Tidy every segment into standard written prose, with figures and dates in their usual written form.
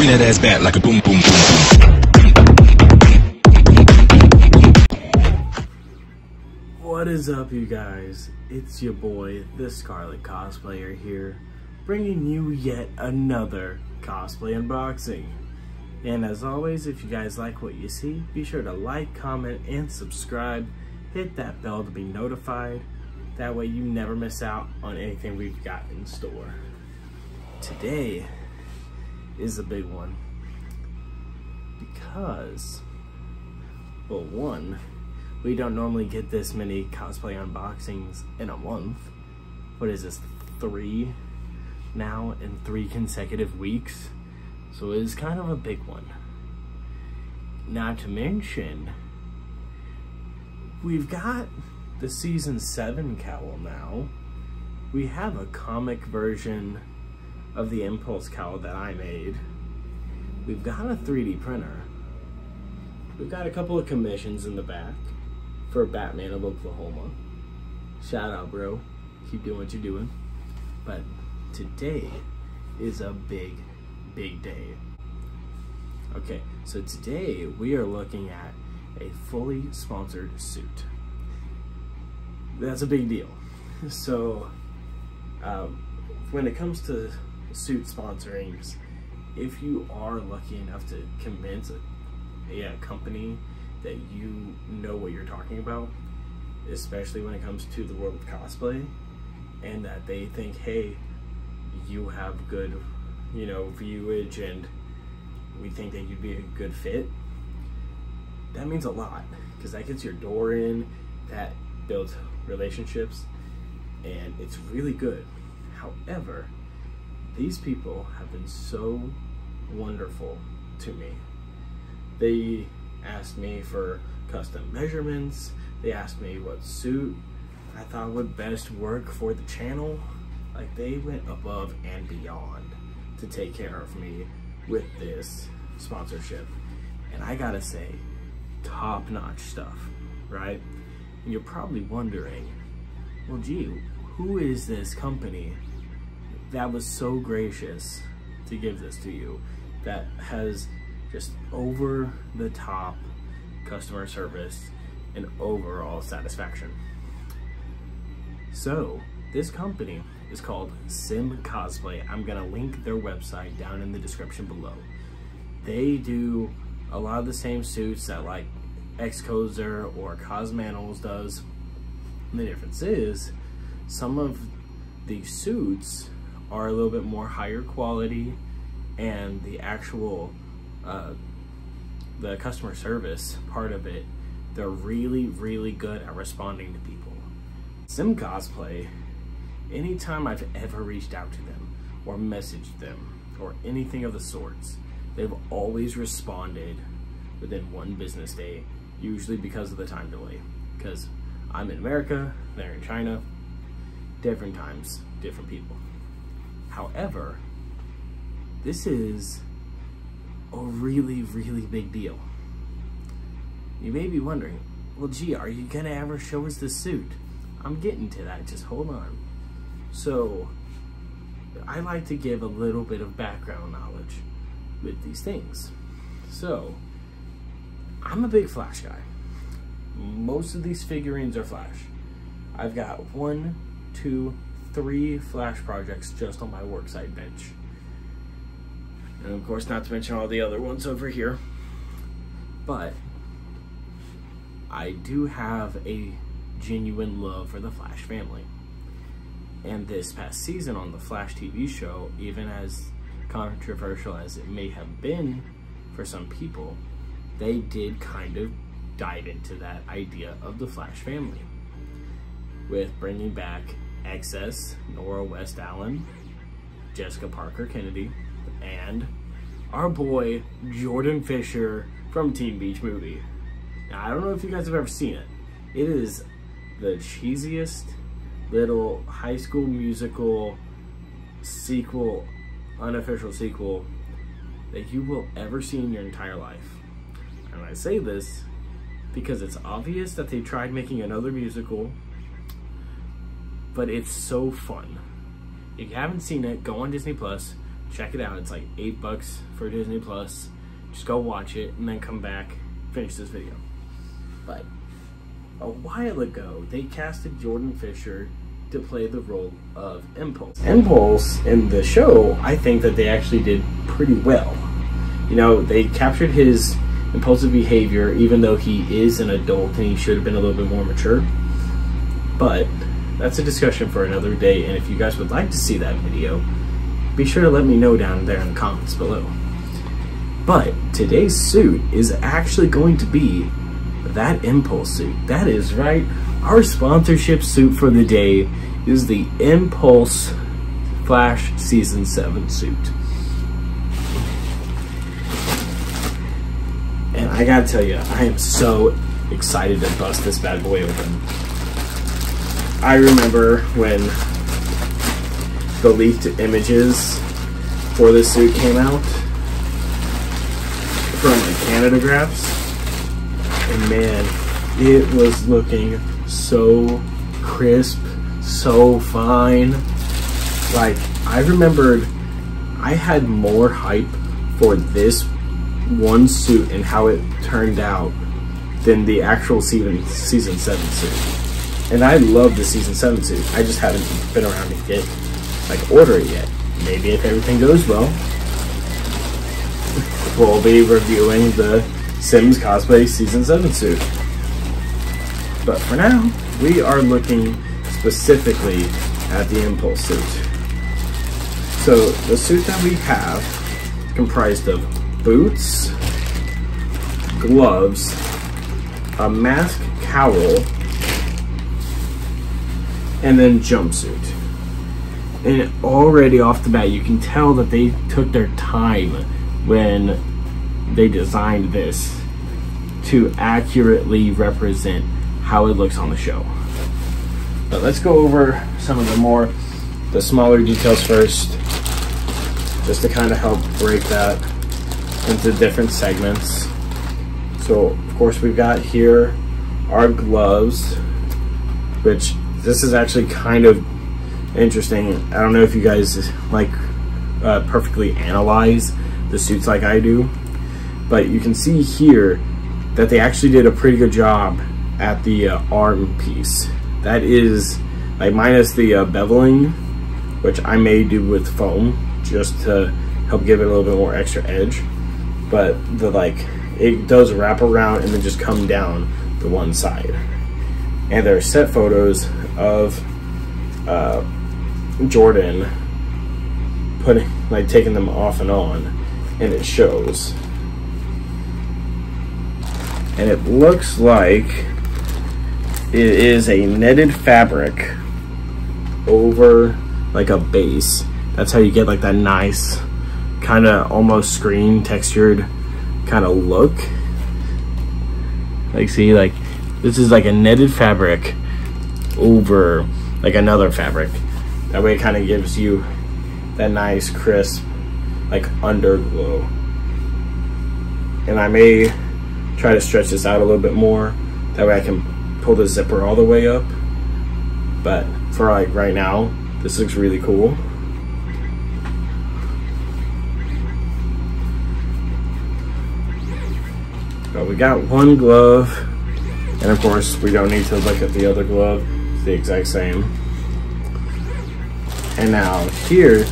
Bring that ass back like a boom, boom, boom, boom. What is up, you guys? It's your boy, the Scarlet Cosplayer here, bringing you yet another cosplay unboxing. And as always, if you guys like what you see, be sure to like, comment, and subscribe. Hit that bell to be notified. That way you never miss out on anything we've got in store. Today is a big one because, well, one, we don't normally get this many cosplay unboxings in a month. What is this, 3 now in 3 consecutive weeks? So it is kind of a big one. Not to mention, we've got the season 7 cowl now. We have a comic version of the Impulse cowl that I made. We've got a 3D printer. We've got a couple of commissions in the back for Batman of Oklahoma. Shout out, bro. Keep doing what you're doing. But today is a big day. Okay, so today we are looking at a fully sponsored suit. That's a big deal. So when it comes to suit sponsorings, if you are lucky enough to convince a company that you know what you're talking about, especially when it comes to the world of cosplay, and that they think, hey, you have good, you know, viewage and we think that you'd be a good fit, that means a lot, because that gets your door in, that builds relationships, and it's really good. However, these people have been so wonderful to me. They asked me for custom measurements, they asked me what suit I thought would best work for the channel. Like, they went above and beyond to take care of me with this sponsorship. And I gotta say, top-notch stuff, right? And you're probably wondering, well, gee, who is this company that was so gracious to give this to you, that has just over-the-top customer service and overall satisfaction? So, this company is called Sim Cosplay. I'm gonna link their website down in the description below. They do a lot of the same suits that like Xcozer or Cosmanals does. And the difference is, some of these suits are a little bit more higher quality, and the actual the customer service part of it, they're really good at responding to people. Sim Cosplay, anytime I've ever reached out to them or messaged them or anything of the sorts, they've always responded within 1 business day, usually because of the time delay. Because I'm in America, they're in China, different times, different people. However, this is a really big deal. You may be wondering, well, gee, are you gonna ever show us the suit? I'm getting to that, just hold on. So, I like to give a little bit of background knowledge with these things. So, I'm a big Flash guy. Most of these figurines are Flash. I've got 1, 2, 3 Flash projects just on my worksite bench. And of course, not to mention all the other ones over here. But I do have a genuine love for the Flash family. And this past season on the Flash TV show, even as controversial as it may have been for some people, they did kind of dive into that idea of the Flash family, with bringing back XS, Nora West Allen, Jessica Parker Kennedy, and our boy Jordan Fisher from Teen Beach Movie. Now, I don't know if you guys have ever seen it. It is the cheesiest little High School Musical sequel, unofficial sequel, that you will ever see in your entire life. And I say this because it's obvious that they tried making another musical, but it's so fun. If you haven't seen it, go on Disney Plus, check it out. It's like $8 for Disney Plus. Just go watch it and then come back, finish this video. But a while ago, they casted Jordan Fisher to play the role of Impulse. Impulse in the show, I think that they actually did pretty well. You know, they captured his impulsive behavior, even though he is an adult and he should have been a little bit more mature. But that's a discussion for another day, and if you guys would like to see that video, be sure to let me know down there in the comments below. But today's suit is actually going to be that Impulse suit. That is right, our sponsorship suit for the day is the Impulse Flash Season 7 suit. And I gotta tell you, I am so excited to bust this bad boy open. I remember when the leaked images for this suit came out from like Canada Graphs, and man, it was looking so crisp, so fine. Like, I remembered I had more hype for this one suit and how it turned out than the actual season 7 suit. And I love the season 7 suit. I just haven't been around to get, like, order it yet. Maybe if everything goes well, we'll be reviewing the Sims Cosplay season 7 suit. But for now, we are looking specifically at the Impulse suit. So the suit that we have comprised of boots, gloves, a mask cowl, and then jumpsuit. And already off the bat, you can tell that they took their time when they designed this to accurately represent how it looks on the show. But let's go over some of the smaller details first, just to kind of help break that into different segments. So of course we've got here our gloves, which this is actually kind of interesting. I don't know if you guys like perfectly analyze the suits like I do, but you can see here that they actually did a pretty good job at the arm piece. That is like minus the beveling, which I may do with foam just to help give it a little bit more extra edge. But the it does wrap around and then just come down the one side. And there are set photos of Jordan taking them off and on, and it shows. And it looks like it is a netted fabric over like a base. That's how you get like that nice kind of almost screen textured kind of look. Like, see, like this is like a netted fabric over like another fabric. That way it kind of gives you that nice crisp like underglow. And I may try to stretch this out a little bit more, that way I can pull the zipper all the way up. But for like right now, this looks really cool. But we got one glove, and of course we don't need to look at the other glove, it's the exact same. And now here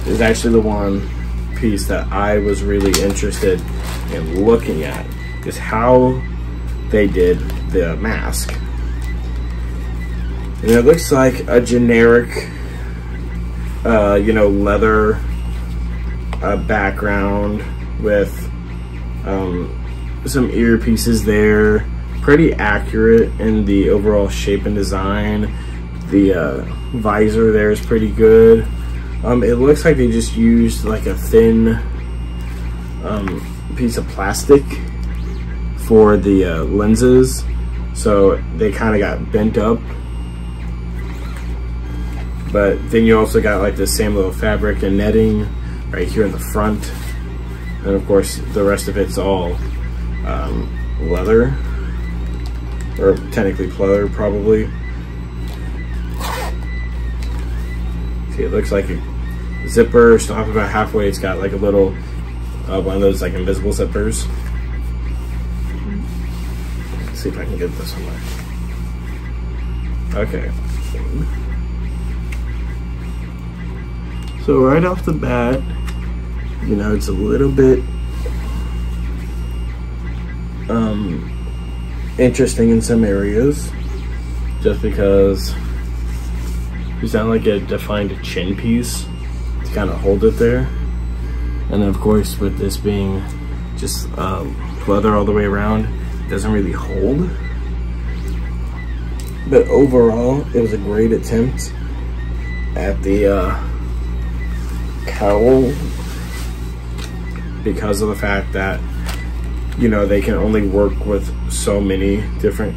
is actually the one piece that I was really interested in looking at, is how they did the mask. And it looks like a generic you know, leather background with some earpieces there. Pretty accurate in the overall shape and design. The visor there is pretty good. It looks like they just used like a thin piece of plastic for the lenses, so they kind of got bent up. But then you also got like the same little fabric and netting right here in the front, and of course the rest of it's all leather, or technically pleather probably. See, it looks like zipper. Stop about halfway. It's got like a little one of those like invisible zippers. Let's see if I can get this somewhere. Okay. So right off the bat, you know, it's a little bit interesting in some areas, just because there's not like a defined chin piece to kind of hold it there. And then of course with this being just leather all the way around, it doesn't really hold. But overall, it was a great attempt at the cowl, because of the fact that, you know, they can only work with so many different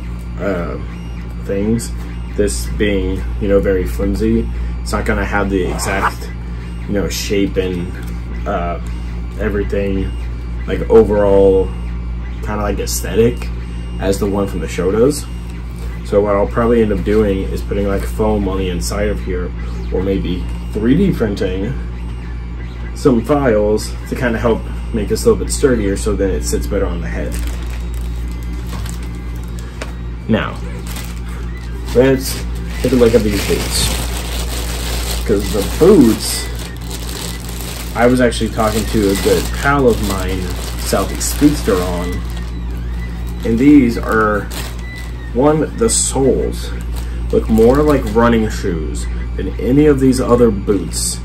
things. This being, you know, very flimsy, it's not gonna have the exact, you know, shape and everything, like overall kind of like aesthetic as the one from the show does. So what I'll probably end up doing is putting like foam on the inside of here, or maybe 3D printing some files to kind of help make this a little bit sturdier, so that it sits better on the head. Now, let's take a look at these boots. Because the boots, I was actually talking to a good pal of mine, Southeast Speedster, on, and these are, the soles look more like running shoes than any of these other boots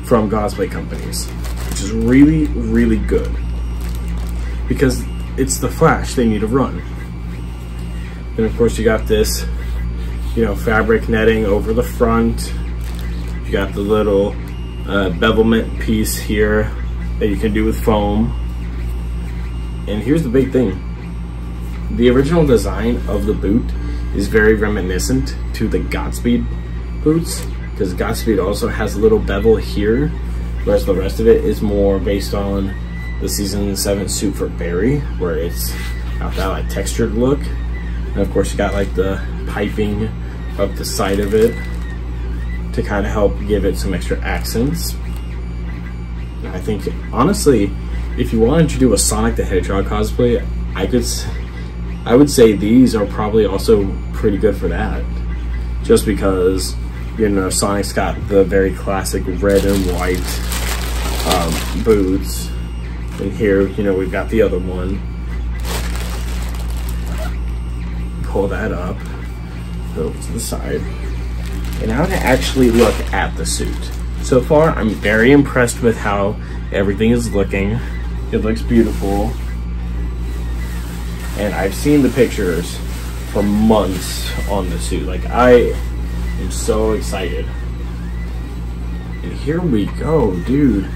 from cosplay companies, which is really, really good, because it's the Flash they need to run. And of course you got this, you know, fabric netting over the front. You got the little bevelment piece here that you can do with foam. And here's the big thing. The original design of the boot is very reminiscent to the Godspeed boots, because Godspeed also has a little bevel here, whereas the rest of it is more based on the season 7 suit for Barry, where it's got that like textured look. And of course you got like the piping up the side of it to kind of help give it some extra accents. And I think honestly, if you wanted to do a Sonic the Hedgehog cosplay, I would say these are probably also pretty good for that, just because, you know, Sonic's got the very classic red and white boots, and here, you know, we've got the other one. Pull that up, go to the side, and now to actually look at the suit. So far, I'm very impressed with how everything is looking. It looks beautiful, and I've seen the pictures for months on the suit. Like, I am so excited. And here we go, dude.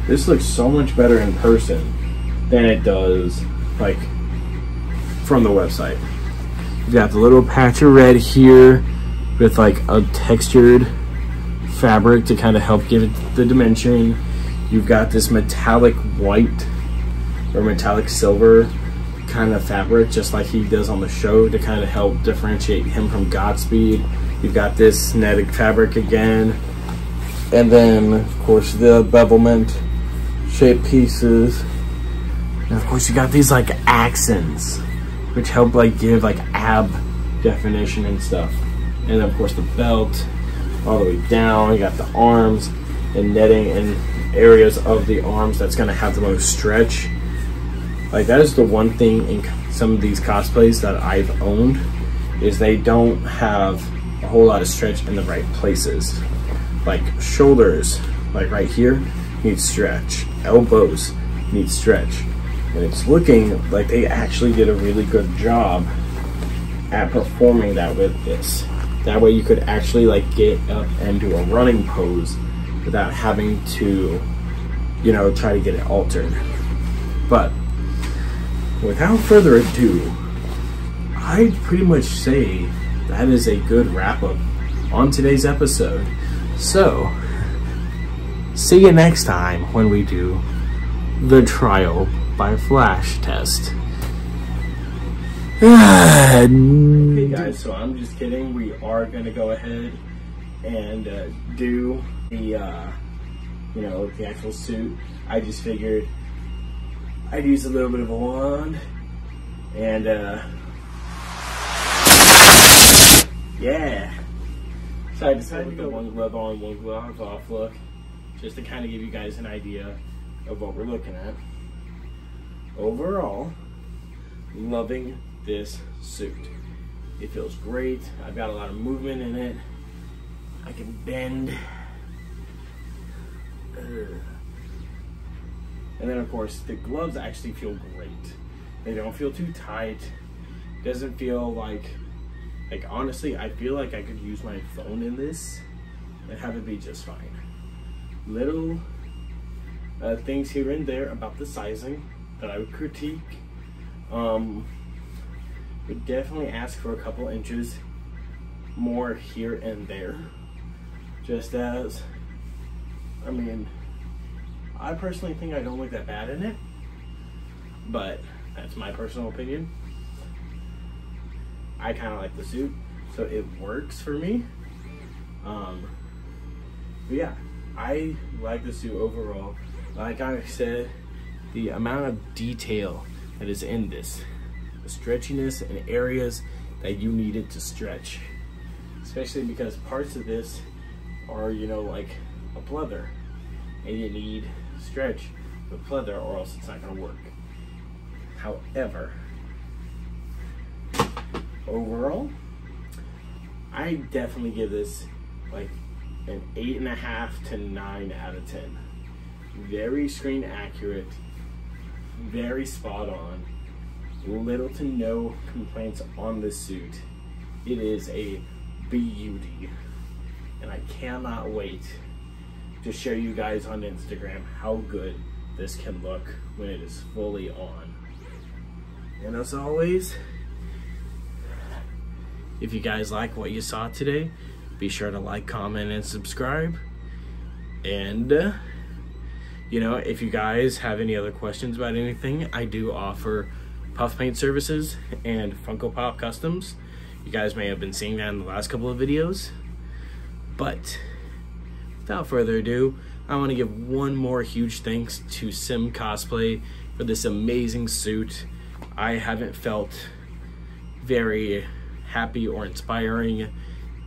This looks so much better in person than it does, like, from the website. You've got the little patch of red here with like a textured fabric to kind of help give it the dimension. You've got this metallic white or metallic silver kind of fabric, just like he does on the show, to kind of help differentiate him from Godspeed. You've got this netted fabric again, and then of course the bevelment shaped pieces, and of course you got these like accents which help like give like ab definition and stuff. And of course the belt all the way down. You got the arms and netting in areas of the arms that's gonna have the most stretch. Like, that is the one thing in some of these cosplays that I've owned, is they don't have a whole lot of stretch in the right places. Like shoulders, like right here, need stretch. Elbows need stretch. And it's looking like they actually did a really good job at performing that with this. That way you could actually like get up and do a running pose without having to, you know, try to get it altered. But without further ado, I'd pretty much say that is a good wrap up on today's episode. So, see you next time when we do the trial by flash test. Okay guys, so I'm just kidding. We are going to go ahead and do the you know, the actual suit. I just figured I'd use a little bit of a wand and yeah. So I decided to go one glove on, one glove off look, just to kind of give you guys an idea of what we're looking at. Overall, loving this suit. It feels great. I've got a lot of movement in it. I can bend. And then of course, the gloves actually feel great. They don't feel too tight. Doesn't feel like honestly, I feel like I could use my phone in this and have it be just fine. Little things here and there about the sizing that I would critique. Would definitely ask for a couple inches more here and there. Just as, I mean, I personally think I don't look that bad in it, but that's my personal opinion. I kind of like the suit, so it works for me. But yeah, I like the suit overall. Like I said, the amount of detail that is in this, the stretchiness in areas that you need it to stretch, especially because parts of this are, you know, like a pleather, and you need stretch with pleather or else it's not going to work. However, overall, I definitely give this like an 8.5 to 9 out of 10. Very screen accurate, very spot on, little to no complaints on this suit. It is a beauty, and I cannot wait to show you guys on Instagram how good this can look when it is fully on. And as always, if you guys like what you saw today, be sure to like, comment, and subscribe. And you know, if you guys have any other questions about anything, I do offer puff paint services and Funko Pop customs. You guys may have been seeing that in the last couple of videos. But without further ado, I want to give one more huge thanks to Sim Cosplay for this amazing suit. I haven't felt very happy or inspiring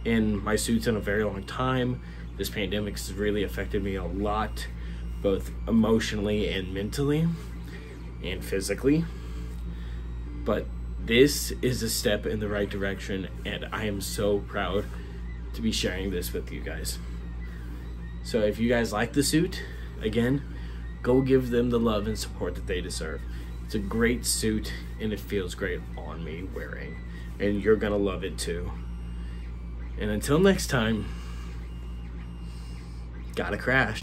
in my suits in a very long time. This pandemic has really affected me a lot, both emotionally and mentally and physically. But this is a step in the right direction, and I am so proud to be sharing this with you guys. So if you guys like the suit, again, go give them the love and support that they deserve. It's a great suit, and it feels great on me wearing, and you're gonna love it too. And until next time, gotta crash.